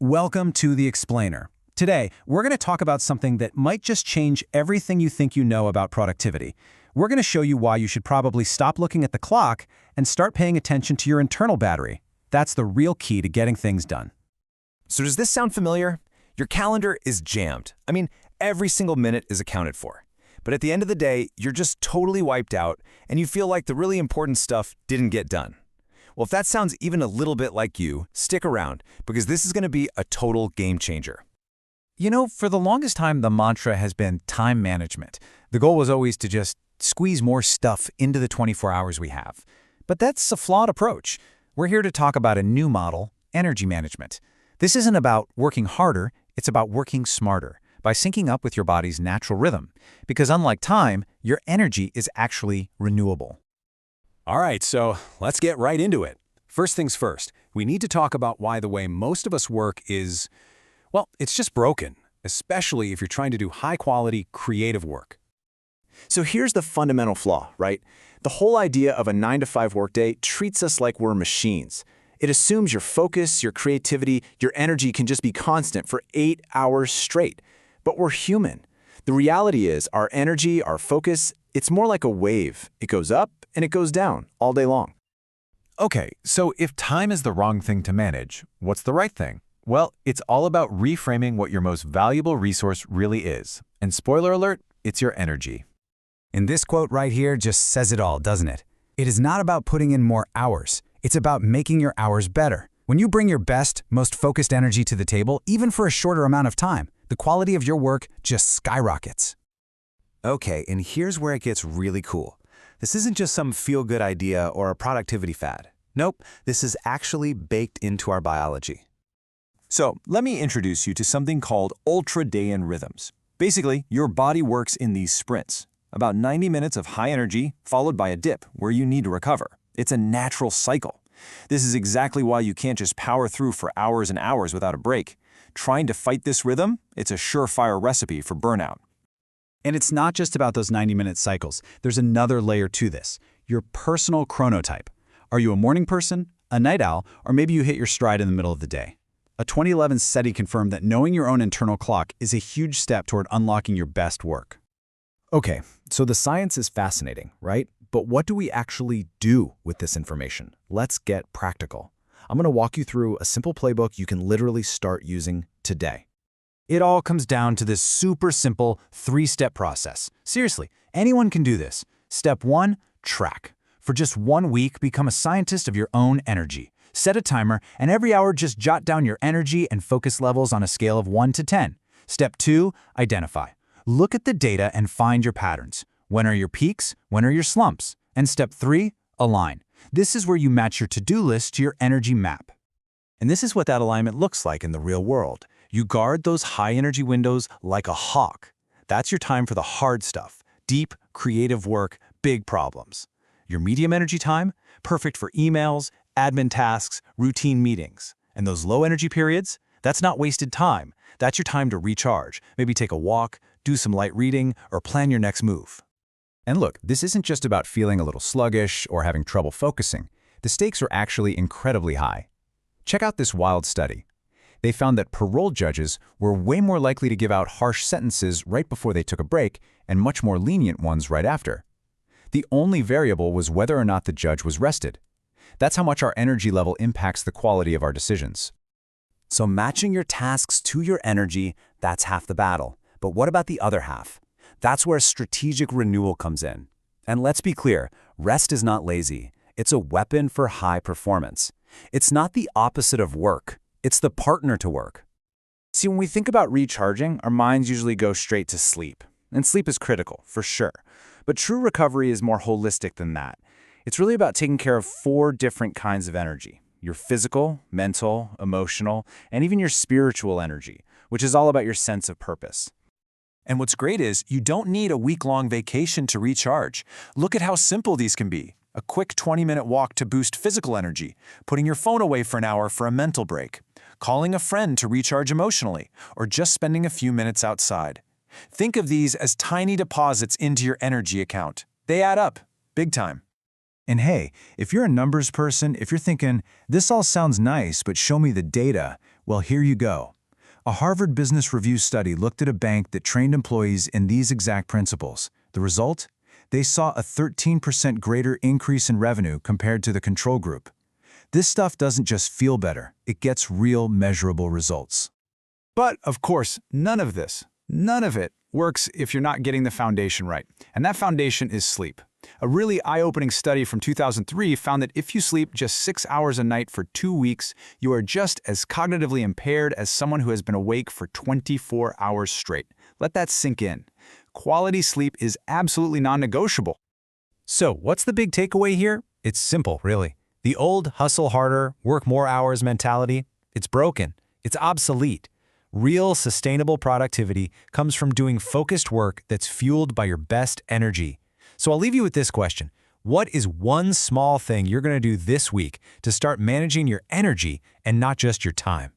Welcome to The Explainer. Today, we're going to talk about something that might just change everything you think you know about productivity. We're going to show you why you should probably stop looking at the clock and start paying attention to your internal battery. That's the real key to getting things done. So does this sound familiar? Your calendar is jammed. I mean, every single minute is accounted for. But at the end of the day, you're just totally wiped out and you feel like the really important stuff didn't get done. Well, if that sounds even a little bit like you, stick around because this is going to be a total game changer. You know, for the longest time, the mantra has been time management. The goal was always to just squeeze more stuff into the 24 hours we have. But that's a flawed approach. We're here to talk about a new model, energy management. This isn't about working harder, it's about working smarter by syncing up with your body's natural rhythm. Because unlike time, your energy is actually renewable. All right, so let's get right into it. First things first, we need to talk about why the way most of us work is, well, it's just broken, especially if you're trying to do high-quality, creative work. So here's the fundamental flaw, right? The whole idea of a 9-to-5 workday treats us like we're machines. It assumes your focus, your creativity, your energy can just be constant for 8 hours straight. But we're human. The reality is our energy, our focus, it's more like a wave. It goes up and it goes down all day long. Okay, so if time is the wrong thing to manage, what's the right thing? Well, it's all about reframing what your most valuable resource really is. And spoiler alert, it's your energy. And this quote right here just says it all, doesn't it? It is not about putting in more hours. It's about making your hours better. When you bring your best, most focused energy to the table, even for a shorter amount of time, the quality of your work just skyrockets. Okay, and here's where it gets really cool. This isn't just some feel-good idea or a productivity fad. Nope, this is actually baked into our biology. So let me introduce you to something called ultradian rhythms. Basically, your body works in these sprints. About 90 minutes of high energy, followed by a dip where you need to recover. It's a natural cycle. This is exactly why you can't just power through for hours and hours without a break. Trying to fight this rhythm, it's a surefire recipe for burnout. And it's not just about those 90-minute cycles. There's another layer to this, your personal chronotype. Are you a morning person, a night owl, or maybe you hit your stride in the middle of the day? A 2011 study confirmed that knowing your own internal clock is a huge step toward unlocking your best work. Okay, so the science is fascinating, right? But what do we actually do with this information? Let's get practical. I'm going to walk you through a simple playbook you can literally start using today. It all comes down to this super simple 3-step process. Seriously, anyone can do this. Step 1, track. For just 1 week, become a scientist of your own energy. Set a timer, and every hour just jot down your energy and focus levels on a scale of 1 to 10. Step 2, identify. Look at the data and find your patterns. When are your peaks? When are your slumps? And step 3, align. This is where you match your to-do list to your energy map. And this is what that alignment looks like in the real world. You guard those high-energy windows like a hawk. That's your time for the hard stuff, deep, creative work, big problems. Your medium-energy time, perfect for emails, admin tasks, routine meetings. And those low-energy periods, that's not wasted time. That's your time to recharge, maybe take a walk, do some light reading, or plan your next move. And look, this isn't just about feeling a little sluggish or having trouble focusing. The stakes are actually incredibly high. Check out this wild study. They found that parole judges were way more likely to give out harsh sentences right before they took a break and much more lenient ones right after. The only variable was whether or not the judge was rested. That's how much our energy level impacts the quality of our decisions. So matching your tasks to your energy, that's half the battle. But what about the other half? That's where strategic renewal comes in. And let's be clear, rest is not lazy. It's a weapon for high performance. It's not the opposite of work. It's the partner to work. See, when we think about recharging, our minds usually go straight to sleep. And sleep is critical, for sure. But true recovery is more holistic than that. It's really about taking care of 4 different kinds of energy. Your physical, mental, emotional, and even your spiritual energy, which is all about your sense of purpose. And what's great is you don't need a week-long vacation to recharge. Look at how simple these can be. A quick 20-minute walk to boost physical energy, putting your phone away for an hour for a mental break, calling a friend to recharge emotionally, or just spending a few minutes outside. Think of these as tiny deposits into your energy account. They add up, big time. And hey, if you're a numbers person, if you're thinking, this all sounds nice, but show me the data, Well, here you go. A Harvard Business Review study looked at a bank that trained employees in these exact principles. The result? They saw a 13% greater increase in revenue compared to the control group. This stuff doesn't just feel better, it gets real measurable results. But, of course, none of it works if you're not getting the foundation right. And that foundation is sleep. A really eye-opening study from 2003 found that if you sleep just 6 hours a night for 2 weeks, you are just as cognitively impaired as someone who has been awake for 24 hours straight. Let that sink in. Quality sleep is absolutely non-negotiable. So, what's the big takeaway here? It's simple, really. The old hustle harder, work more hours mentality, it's broken. It's obsolete. Real, sustainable productivity comes from doing focused work that's fueled by your best energy. So I'll leave you with this question. What is one small thing you're going to do this week to start managing your energy and not just your time?